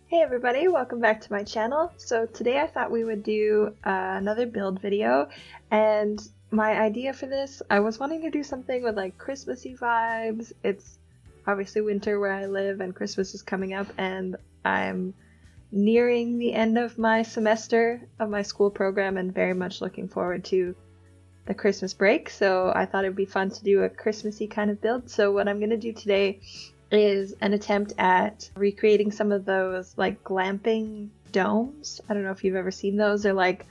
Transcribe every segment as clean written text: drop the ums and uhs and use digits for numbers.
Hey everybody, welcome back to my channel. So today I thought we would do another build video, and my idea for this, I was wanting to do something with like Christmassy vibes. It's obviously winter where I live and Christmas is coming up, and I'm nearing the end of my semester of my school program and very much looking forward to the Christmas break. So I thought it'd be fun to do a Christmassy kind of build. So what I'm going to do today is an attempt at recreating some of those like glamping domes. I don't know if you've ever seen those. They're like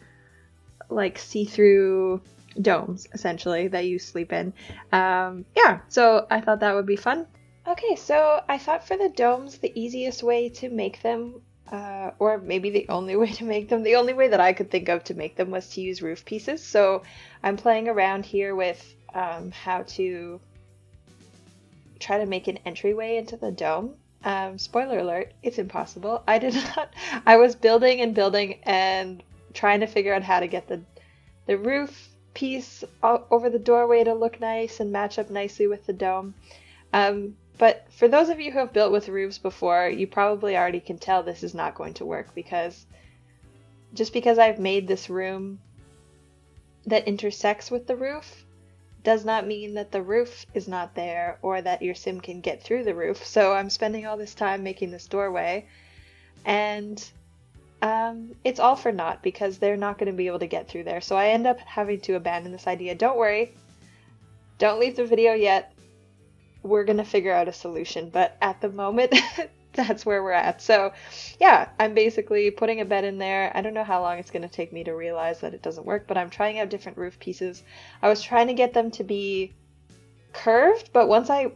see-through domes essentially that you sleep in. Yeah, so I thought that would be fun. Okay, so I thought for the domes the easiest way to make them, or maybe the only way to make them, the only way that I could think of to make them was to use roof pieces. So I'm playing around here with how to try to make an entryway into the dome. Spoiler alert, it's impossible. I did not. I was building and building and trying to figure out how to get the roof piece over the doorway to look nice and match up nicely with the dome. But for those of you who have built with roofs before, you probably already can tell this is not going to work, because just because I've made this room that intersects with the roof does not mean that the roof is not there or that your sim can get through the roof. So I'm spending all this time making this doorway, and it's all for naught because they're not going to be able to get through there. So I end up having to abandon this idea. Don't worry, don't leave the video yet. We're going to figure out a solution, but at the moment that's where we're at. So yeah, I'm basically putting a bed in there. I don't know how long it's going to take me to realize that it doesn't work, but I'm trying out different roof pieces. I was trying to get them to be curved, but once I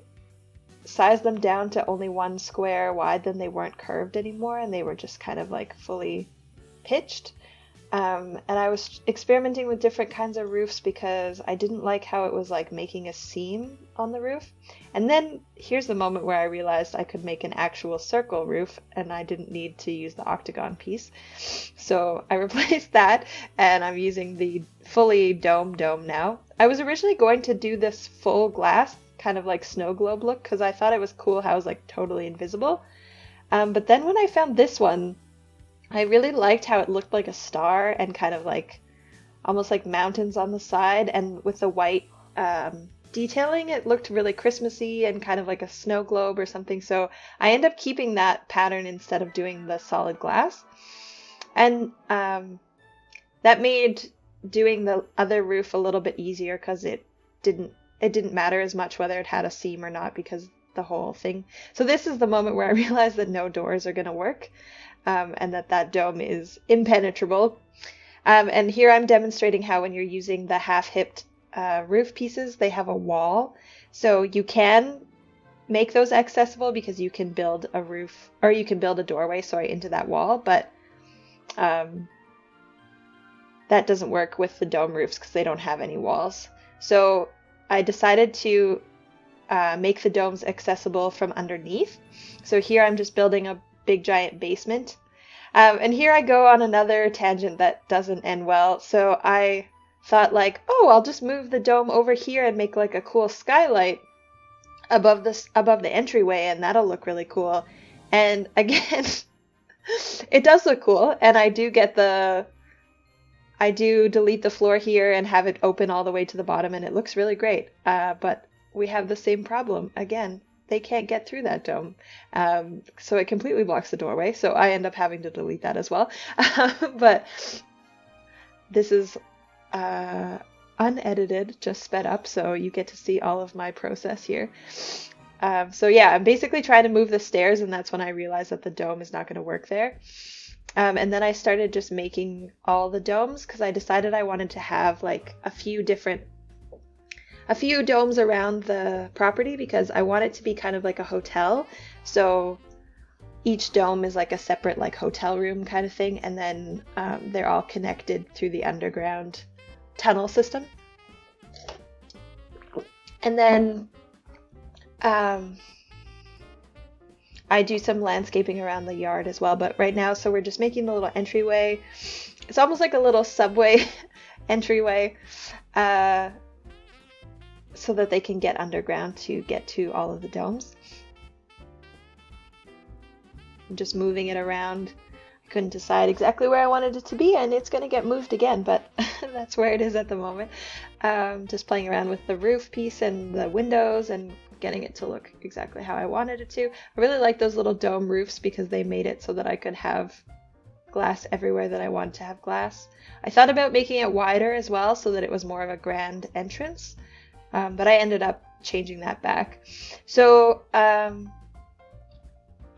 sized them down to only 1 square wide, then they weren't curved anymore and they were just kind of like fully pitched. And I was experimenting with different kinds of roofs because I didn't like how it was like making a seam on the roof. And then here's the moment where I realized I could make an actual circle roof and I didn't need to use the octagon piece. So I replaced that and I'm using the fully dome now. I was originally going to do this full glass, kind of like snow globe look, because I thought it was cool how it was like totally invisible. But then when I found this one, I really liked how it looked like a star and kind of like almost like mountains on the side, and with the white detailing, it looked really Christmassy and kind of like a snow globe or something. So I end up keeping that pattern instead of doing the solid glass. And that made doing the other roof a little bit easier because it didn't matter as much whether it had a seam or not, because the whole thing. So this is the moment where I realized that no doors are going to work. And that dome is impenetrable. And here I'm demonstrating how when you're using the half-hipped roof pieces, they have a wall. So you can make those accessible because you can build a roof, or you can build a doorway, into that wall, but that doesn't work with the dome roofs because they don't have any walls. So I decided to make the domes accessible from underneath. So here I'm just building a big giant basement. And here I go on another tangent that doesn't end well. So I thought like, oh, I'll just move the dome over here and make like a cool skylight above the entryway, and that'll look really cool. And again, it does look cool, and I do delete the floor here and have it open all the way to the bottom, and it looks really great. But we have the same problem again. They can't get through that dome. So it completely blocks the doorway. So I end up having to delete that as well. But this is unedited, just sped up. So you get to see all of my process here. So yeah, I'm basically trying to move the stairs, and that's when I realized that the dome is not going to work there. And then I started just making all the domes because I decided I wanted to have like a few domes around the property because I want it to be kind of like a hotel. So each dome is like a separate like hotel room kind of thing, and then they're all connected through the underground tunnel system. And then I do some landscaping around the yard as well, but right now, so we're just making the little entryway. It's almost like a little subway entryway. So that they can get underground to get to all of the domes. I'm just moving it around. I couldn't decide exactly where I wanted it to be, and it's going to get moved again, but that's where it is at the moment. Just playing around with the roof piece and the windows and getting it to look exactly how I wanted it to. I really like those little dome roofs because they made it so that I could have glass everywhere that I wanted to have glass. I thought about making it wider as well so that it was more of a grand entrance, but I ended up changing that back. So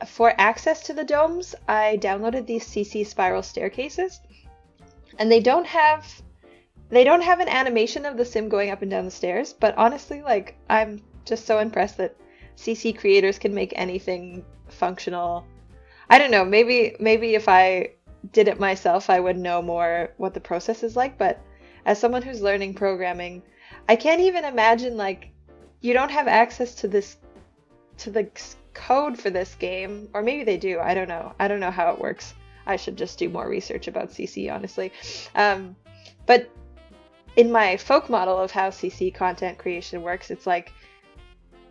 for access to the domes, I downloaded these CC spiral staircases, and they don't have an animation of the sim going up and down the stairs, but honestly, like, I'm just so impressed that CC creators can make anything functional. I don't know, maybe if I did it myself, I would know more what the process is like, but as someone who's learning programming, I can't even imagine, like, you don't have access to the code for this game, or maybe they do, I don't know how it works. I should just do more research about CC, honestly. But in my folk model of how CC content creation works, it's like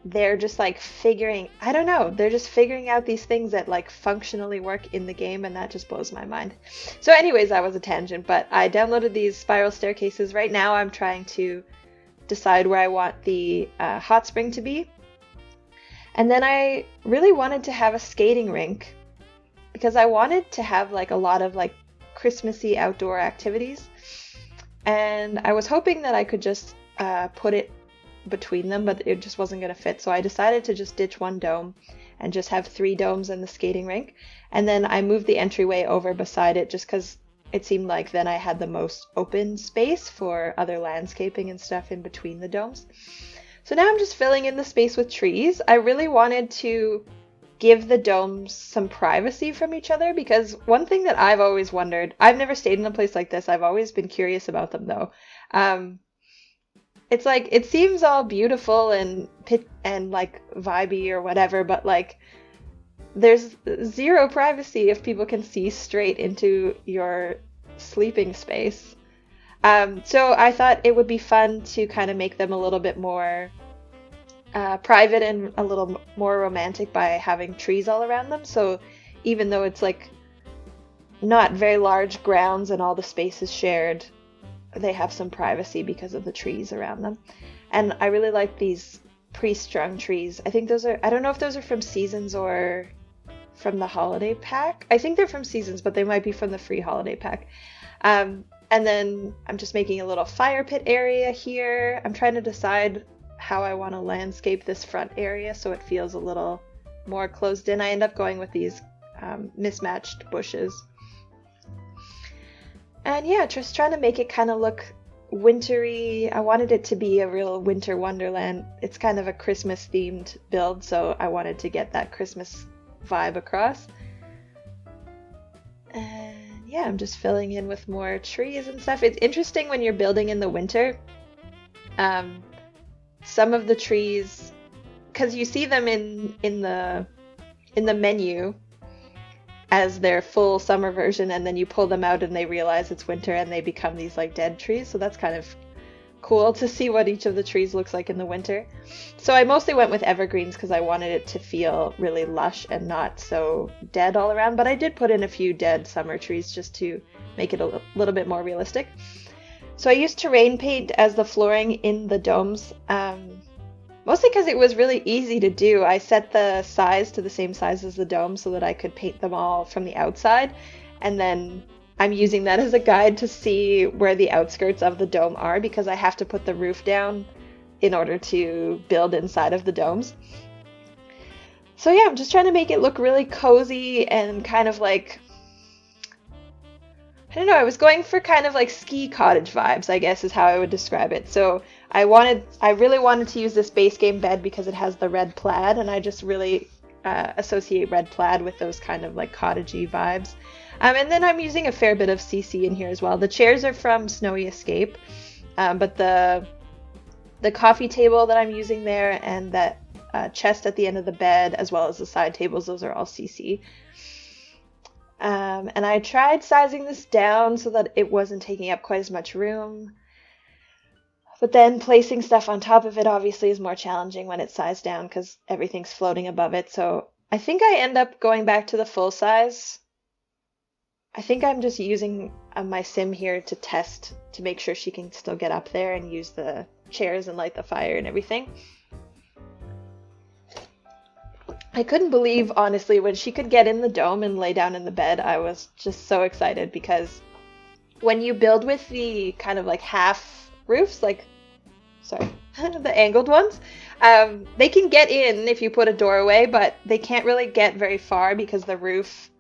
they're just like they're just figuring out these things that like functionally work in the game, and that just blows my mind. So anyways, that was a tangent, but I downloaded these spiral staircases. Right now I'm trying to decide where I want the hot spring to be. And then I really wanted to have a skating rink because I wanted to have like a lot of like Christmassy outdoor activities. And I was hoping that I could just put it between them, but it just wasn't going to fit. So I decided to just ditch one dome and just have 3 domes in the skating rink. And then I moved the entryway over beside it just because it seemed like then I had the most open space for other landscaping and stuff in between the domes. So now I'm just filling in the space with trees. I really wanted to give the domes some privacy from each other, because one thing that I've always wondered, I've never stayed in a place like this, I've always been curious about them though. It's like, it seems all beautiful and like vibey or whatever, but like there's zero privacy if people can see straight into your sleeping space. So I thought it would be fun to kind of make them a little bit more private and a little more romantic by having trees all around them. So even though it's like not very large grounds and all the space is shared, they have some privacy because of the trees around them. And I really like these pre-strung trees. I think those are, I don't know if those are from Seasons or from the holiday pack. I think they're from Seasons, but they might be from the free holiday pack. And then I'm just making a little fire pit area here. I'm trying to decide how I want to landscape this front area so it feels a little more closed in. I end up going with these mismatched bushes. And yeah, just trying to make it kind of look wintry. I wanted it to be a real winter wonderland. It's kind of a Christmas themed build, so I wanted to get that Christmas vibe across. And yeah, I'm just filling in with more trees and stuff. It's interesting when you're building in the winter. Some of the trees, because you see them in the menu as their full summer version, and then you pull them out and they realize it's winter and they become these like dead trees. So that's kind of cool to see what each of the trees looks like in the winter. So I mostly went with evergreens because I wanted it to feel really lush and not so dead all around, but I did put in a few dead summer trees just to make it a little bit more realistic. So I used terrain paint as the flooring in the domes, mostly because it was really easy to do. I set the size to the same size as the dome so that I could paint them all from the outside, and then I'm using that as a guide to see where the outskirts of the dome are, because I have to put the roof down in order to build inside of the domes. So yeah, I'm just trying to make it look really cozy and kind of like, I don't know, I was going for kind of like ski cottage vibes, I guess is how I would describe it. So I really wanted to use this base game bed because it has the red plaid, and I just really associate red plaid with those kind of like cottagey vibes. And then I'm using a fair bit of CC in here as well. The chairs are from Snowy Escape, but the coffee table that I'm using there and that chest at the end of the bed, as well as the side tables, those are all CC. And I tried sizing this down so that it wasn't taking up quite as much room. But then placing stuff on top of it obviously is more challenging when it's sized down because everything's floating above it. So I think I end up going back to the full size. I think I'm just using my sim here to test to make sure she can still get up there and use the chairs and light the fire and everything. I couldn't believe, honestly, when she could get in the dome and lay down in the bed. I was just so excited because when you build with the kind of like half roofs, like, sorry, the angled ones, they can get in if you put a doorway, but they can't really get very far because the roof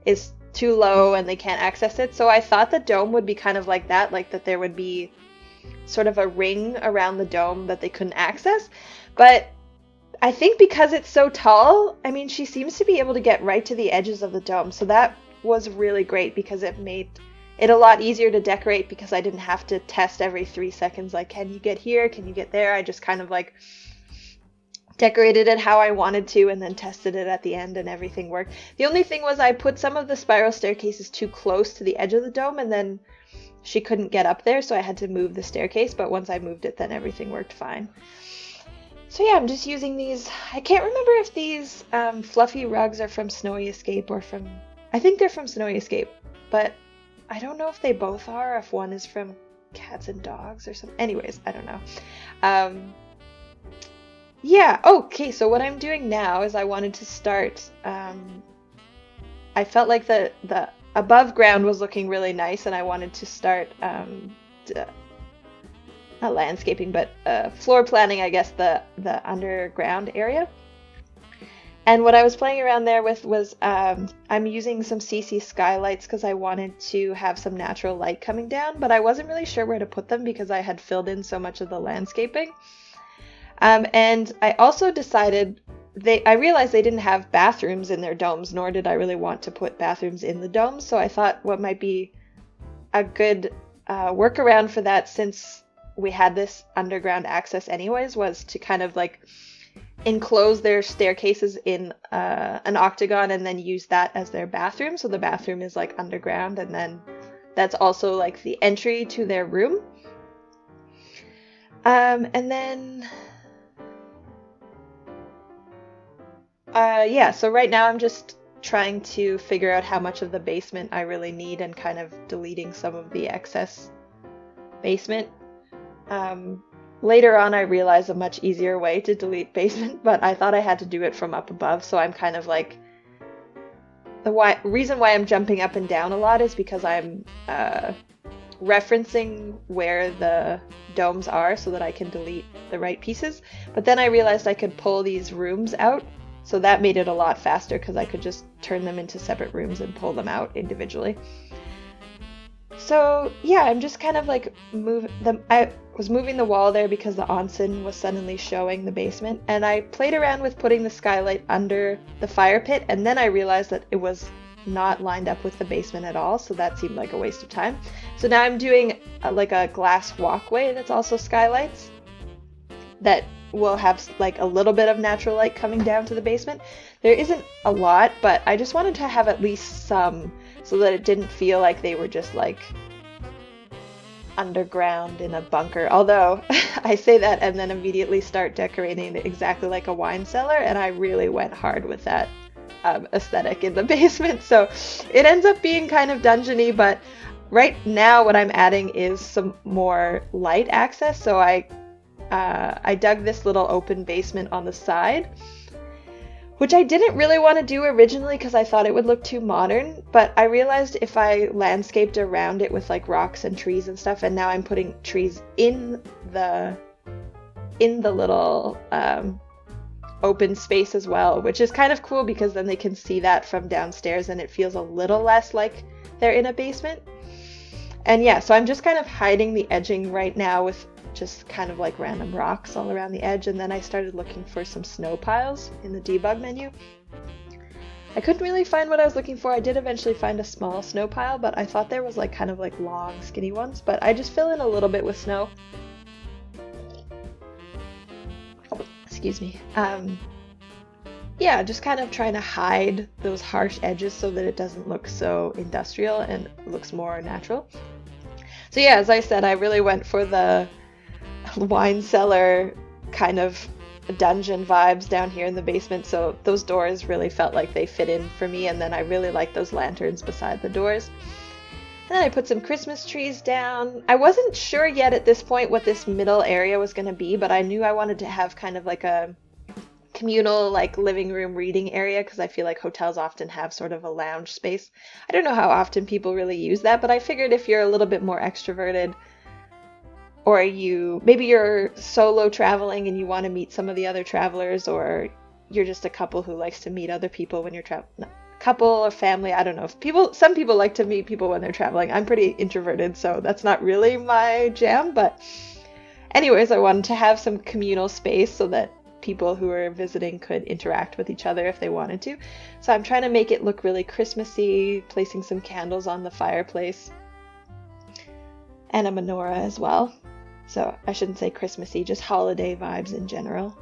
is too low and they can't access it. So I thought the dome would be kind of like that there would be sort of a ring around the dome that they couldn't access. But I think because it's so tall, I mean, she seems to be able to get right to the edges of the dome. So that was really great because it made it a lot easier to decorate because I didn't have to test every 3 seconds, like, can you get here? Can you get there? I just kind of like decorated it how I wanted to and then tested it at the end and everything worked. The only thing was I put some of the spiral staircases too close to the edge of the dome and then she couldn't get up there, so I had to move the staircase, but once I moved it, then everything worked fine. So yeah, I'm just using these. I can't remember if these fluffy rugs are from Snowy Escape or from... I think they're from Snowy Escape, but I don't know if they both are, or if one is from Cats and Dogs or something. Anyways, I don't know. Yeah, okay, so what I'm doing now is I wanted to start... I felt like the above ground was looking really nice, and I wanted to start... not landscaping, but floor planning, I guess, the underground area. And what I was playing around there with was I'm using some CC skylights because I wanted to have some natural light coming down, but I wasn't really sure where to put them because I had filled in so much of the landscaping. And I also decided I realized they didn't have bathrooms in their domes, nor did I really want to put bathrooms in the domes. So I thought what might be a good workaround for that, since we had this underground access anyways, was to kind of like enclose their staircases in an octagon and then use that as their bathroom. So the bathroom is like underground, and then that's also like the entry to their room. And then yeah, so right now I'm just trying to figure out how much of the basement I really need and kind of deleting some of the excess basement. Later on I realized a much easier way to delete basement, but I thought I had to do it from up above, so I'm kind of like... The reason why I'm jumping up and down a lot is because I'm referencing where the domes are so that I can delete the right pieces. But then I realized I could pull these rooms out, so that made it a lot faster because I could just turn them into separate rooms and pull them out individually. So yeah, I'm just kind of like I was moving the wall there because the onsen was suddenly showing the basement, and I played around with putting the skylight under the fire pit, and then I realized that it was not lined up with the basement at all, so that seemed like a waste of time. So now I'm doing like a glass walkway that's also skylights that will have like a little bit of natural light coming down to the basement. There isn't a lot, but I just wanted to have at least some, so that it didn't feel like they were just like underground in a bunker. Although I say that and then immediately start decorating it exactly like a wine cellar, and I really went hard with that aesthetic in the basement. So it ends up being kind of dungeony, but right now what I'm adding is some more light access. So I dug this little open basement on the side, which I didn't really want to do originally because I thought it would look too modern, but I realized if I landscaped around it with like rocks and trees and stuff, and now I'm putting trees in the little open space as well, which is kind of cool because then they can see that from downstairs and it feels a little less like they're in a basement. And yeah, so I'm just kind of hiding the edging right now with just kind of like random rocks all around the edge, and then I started looking for some snow piles in the debug menu. I couldn't really find what I was looking for. I did eventually find a small snow pile, but I thought there was like kind of like long skinny ones, but I just fill in a little bit with snow. Excuse me. Yeah, just kind of trying to hide those harsh edges so that it doesn't look so industrial and looks more natural. So yeah, as I said, I really went for the wine cellar kind of dungeon vibes down here in the basement, so those doors really felt like they fit in for me, and then I really like those lanterns beside the doors. And then I put some Christmas trees down. I wasn't sure yet at this point what this middle area was going to be, but I knew I wanted to have kind of like a communal like living room reading area, because I feel like hotels often have sort of a lounge space. I don't know how often people really use that, but I figured if you're a little bit more extroverted, or maybe you're solo traveling and you want to meet some of the other travelers, or you're just a couple who likes to meet other people when you're traveling. No, couple or family, I don't know. Some people like to meet people when they're traveling. I'm pretty introverted, so that's not really my jam, but anyways, I wanted to have some communal space so that people who are visiting could interact with each other if they wanted to. So I'm trying to make it look really Christmassy, placing some candles on the fireplace and a menorah as well. So I shouldn't say Christmassy, just holiday vibes in general.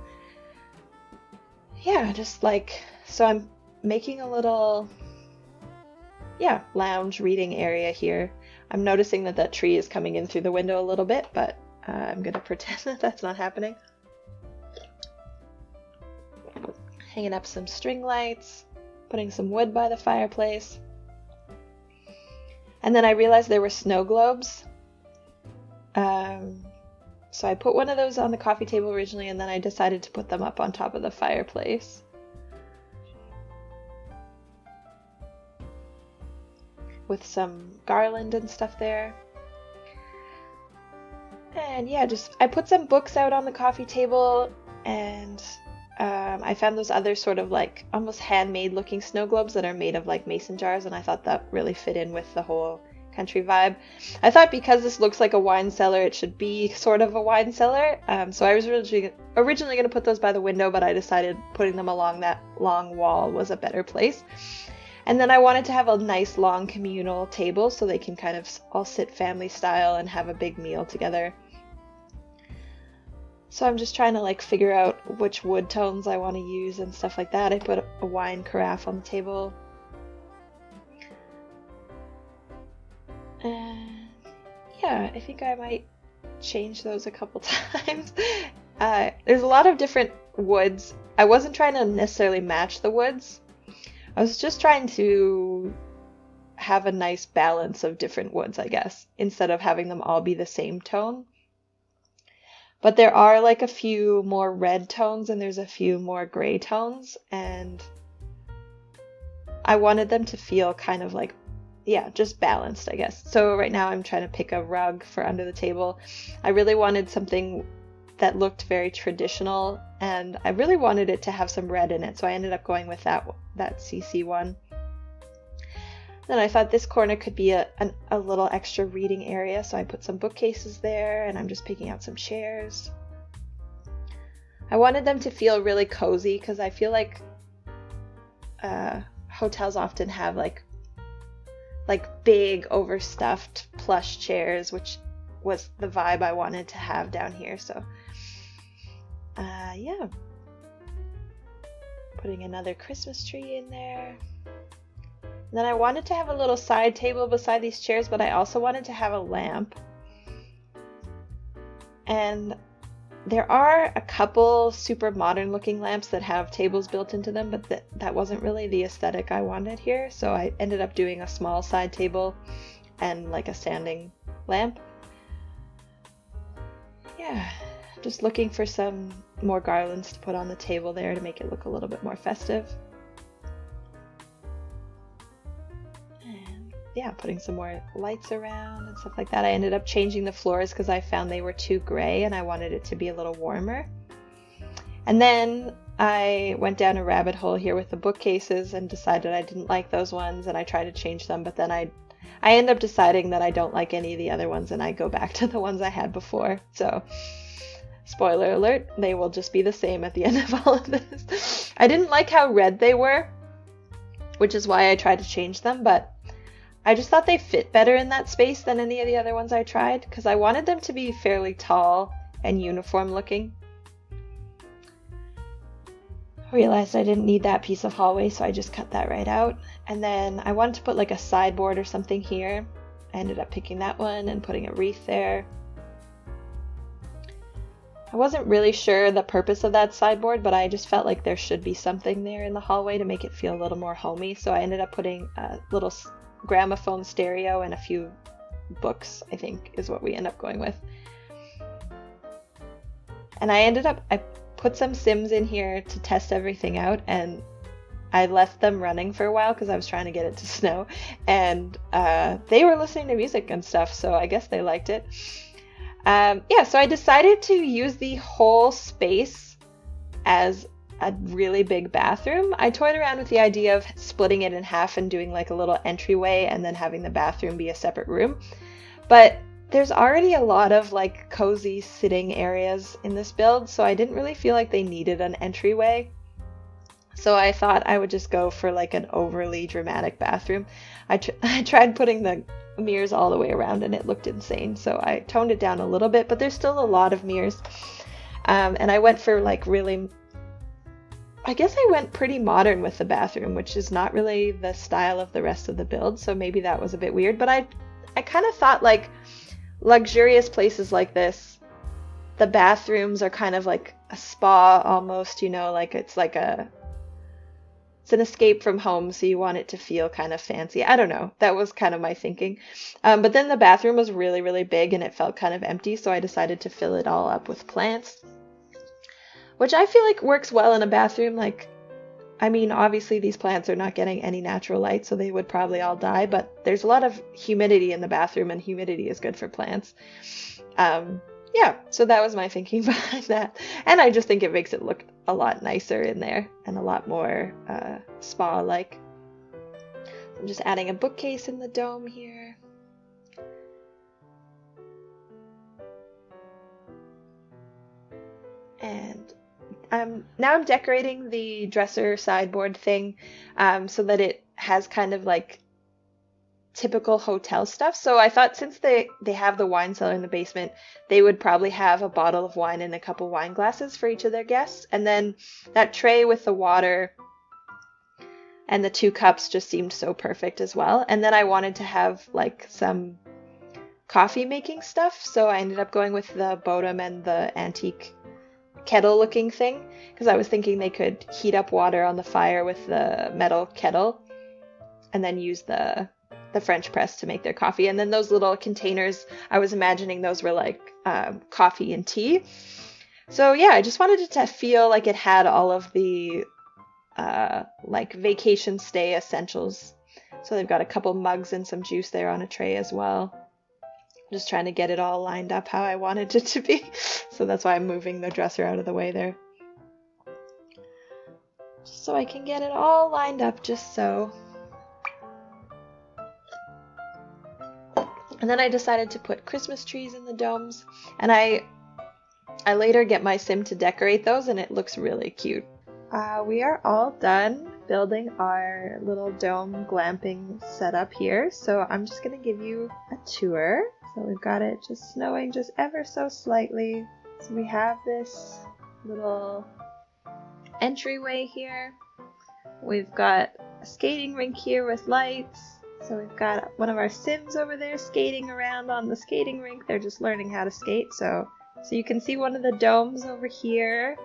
Yeah, just like, so I'm making a little, lounge reading area here. I'm noticing that tree is coming in through the window a little bit, but I'm going to pretend that that's not happening. Hanging up some string lights, putting some wood by the fireplace. And then I realized there were snow globes. So I put one of those on the coffee table originally, and then I decided to put them up on top of the fireplace. With some garland and stuff there. And yeah, I put some books out on the coffee table, and I found those other sort of like almost handmade looking snow globes that are made of like mason jars, and I thought that really fit in with the whole country vibe. I thought because this looks like a wine cellar, it should be sort of a wine cellar. So I was originally going to put those by the window, but I decided putting them along that long wall was a better place. And then I wanted to have a nice long communal table so they can kind of all sit family style and have a big meal together. So I'm just trying to like figure out which wood tones I want to use and stuff like that. I put a wine carafe on the table. And yeah, I think I might change those a couple times. There's a lot of different woods. I wasn't trying to necessarily match the woods. I was just trying to have a nice balance of different woods, I guess, instead of having them all be the same tone. But there are like a few more red tones and there's a few more gray tones, and I wanted them to feel kind of like, just balanced, I guess. So right now I'm trying to pick a rug for under the table. I really wanted something that looked very traditional, and I really wanted it to have some red in it, so I ended up going with that CC one. Then I thought this corner could be a little extra reading area, so I put some bookcases there, and I'm just picking out some chairs. I wanted them to feel really cozy, because I feel like hotels often have like big overstuffed plush chairs, which was the vibe I wanted to have down here. So putting another Christmas tree in there. And then I wanted to have a little side table beside these chairs, but I also wanted to have a lamp. And there are a couple super modern looking lamps that have tables built into them, but that wasn't really the aesthetic I wanted here. So I ended up doing a small side table and like a standing lamp. Yeah, just looking for some more garlands to put on the table there to make it look a little bit more festive. And putting some more lights around and stuff like that. I ended up changing the floors because I found they were too gray and I wanted it to be a little warmer. And then I went down a rabbit hole here with the bookcases and decided I didn't like those ones, and I tried to change them, but then I end up deciding that I don't like any of the other ones and I go back to the ones I had before. So spoiler alert, they will just be the same at the end of all of this. I didn't like how red they were, which is why I tried to change them, but I just thought they fit better in that space than any of the other ones I tried, because I wanted them to be fairly tall and uniform looking. I realized I didn't need that piece of hallway, so I just cut that right out. And then I wanted to put like a sideboard or something here. I ended up picking that one and putting a wreath there. I wasn't really sure the purpose of that sideboard, but I just felt like there should be something there in the hallway to make it feel a little more homey. So I ended up putting a little gramophone stereo and a few books, I think, is what we end up going with. And I put some Sims in here to test everything out, and I left them running for a while because I was trying to get it to snow, and they were listening to music and stuff, so I guess they liked it. Yeah, so I decided to use the whole space as a really big bathroom. I toyed around with the idea of splitting it in half and doing like a little entryway and then having the bathroom be a separate room. But there's already a lot of like cozy sitting areas in this build, so I didn't really feel like they needed an entryway. So I thought I would just go for like an overly dramatic bathroom. I tried putting the mirrors all the way around and it looked insane, so I toned it down a little bit, but there's still a lot of mirrors. And I went for like really, I guess I went pretty modern with the bathroom, which is not really the style of the rest of the build, so maybe that was a bit weird. But I kind of thought like luxurious places like this, the bathrooms are kind of like a spa almost, you know, like it's an escape from home, so you want it to feel kind of fancy. I don't know. That was kind of my thinking. But then the bathroom was really, really big and it felt kind of empty, so I decided to fill it all up with plants, which I feel like works well in a bathroom. Like, I mean, obviously these plants are not getting any natural light, so they would probably all die, but there's a lot of humidity in the bathroom, and humidity is good for plants. Yeah, so that was my thinking behind that. And I just think it makes it look a lot nicer in there and a lot more spa-like. I'm just adding a bookcase in the dome here. And now I'm decorating the dresser sideboard thing so that it has kind of like typical hotel stuff. So I thought since they have the wine cellar in the basement, they would probably have a bottle of wine and a couple wine glasses for each of their guests. And then that tray with the water and the 2 cups just seemed so perfect as well. And then I wanted to have like some coffee making stuff. So I ended up going with the Bodum and the antique kettle looking thing, because I was thinking they could heat up water on the fire with the metal kettle and then use the French press to make their coffee. And then those little containers, I was imagining those were like coffee and tea. So yeah, I just wanted it to feel like it had all of the like vacation stay essentials. So they've got a couple mugs and some juice there on a tray as well. Just trying to get it all lined up how I wanted it to be. So that's why I'm moving the dresser out of the way there. Just so I can get it all lined up just so. And then I decided to put Christmas trees in the domes, and I later get my sim to decorate those, and it looks really cute. We are all done building our little dome glamping setup here, so I'm just going to give you a tour. So we've got it just snowing just ever so slightly. So we have this little entryway here. We've got a skating rink here with lights. So we've got one of our Sims over there skating around on the skating rink. They're just learning how to skate. So you can see one of the domes over here,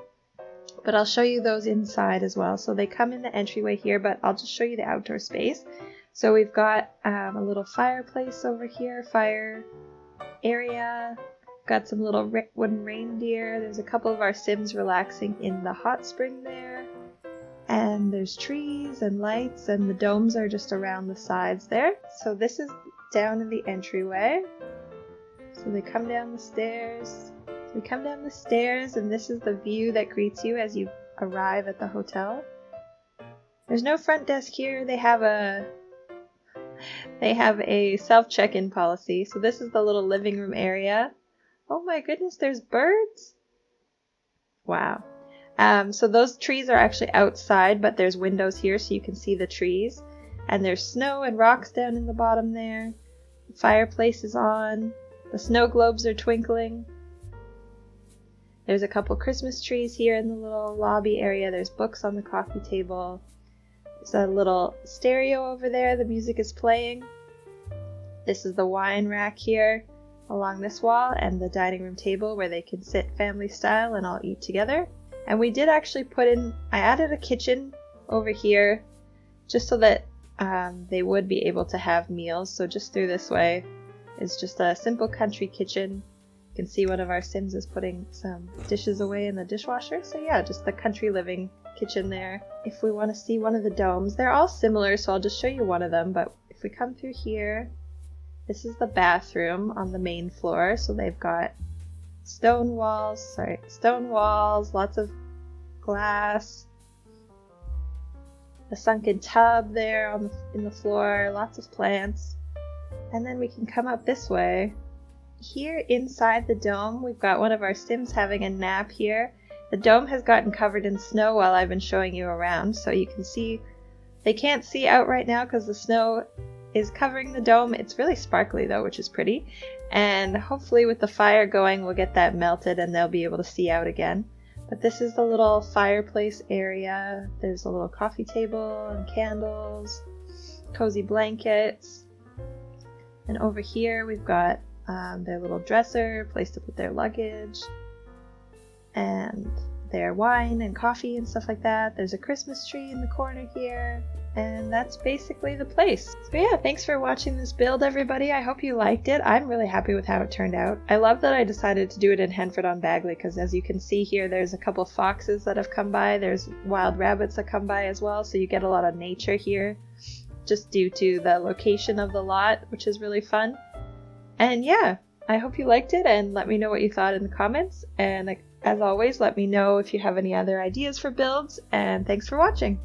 but I'll show you those inside as well. So they come in the entryway here, but I'll just show you the outdoor space. So we've got a little fireplace over here, fire area. Got some little wooden reindeer. There's a couple of our Sims relaxing in the hot spring there. And there's trees and lights, and the domes are just around the sides there. So this is down in the entryway. So they come down the stairs. We come down the stairs, and this is the view that greets you as you arrive at the hotel. There's no front desk here. They have a self-check-in policy. So this is the little living room area. Oh my goodness, there's birds. Wow. So those trees are actually outside, but there's windows here so you can see the trees. And there's snow and rocks down in the bottom there. The fireplace is on. The snow globes are twinkling. There's a couple Christmas trees here in the little lobby area. There's books on the coffee table. There's a little stereo over there. The music is playing. This is the wine rack here. along this wall and the dining room table where they can sit family style and all eat together. And we did actually I added a kitchen over here just so that they would be able to have meals. So just through this way is just a simple country kitchen. You can see one of our Sims is putting some dishes away in the dishwasher. So yeah, just the country living kitchen there. If we want to see one of the domes, they're all similar, so I'll just show you one of them. But if we come through here, this is the bathroom on the main floor. So they've got stone walls, lots of glass, a sunken tub there in the floor, lots of plants. And then we can come up this way. Here inside the dome, we've got one of our Sims having a nap here. The dome has gotten covered in snow while I've been showing you around, so you can see, they can't see out right now because the snow is covering the dome. It's really sparkly though, which is pretty. And hopefully with the fire going, we'll get that melted and they'll be able to see out again. But this is the little fireplace area. There's a little coffee table and candles, cozy blankets. And over here we've got their little dresser, place to put their luggage, and their wine and coffee and stuff like that. There's a Christmas tree in the corner here, and that's basically the place. So yeah, thanks for watching this build, everybody. I hope you liked it. I'm really happy with how it turned out. I love that I decided to do it in Henford-on-Bagley because as you can see here, there's a couple foxes that have come by. There's wild rabbits that come by as well, so you get a lot of nature here just due to the location of the lot, which is really fun. And yeah, I hope you liked it and let me know what you thought in the comments. And as always, let me know if you have any other ideas for builds, and thanks for watching!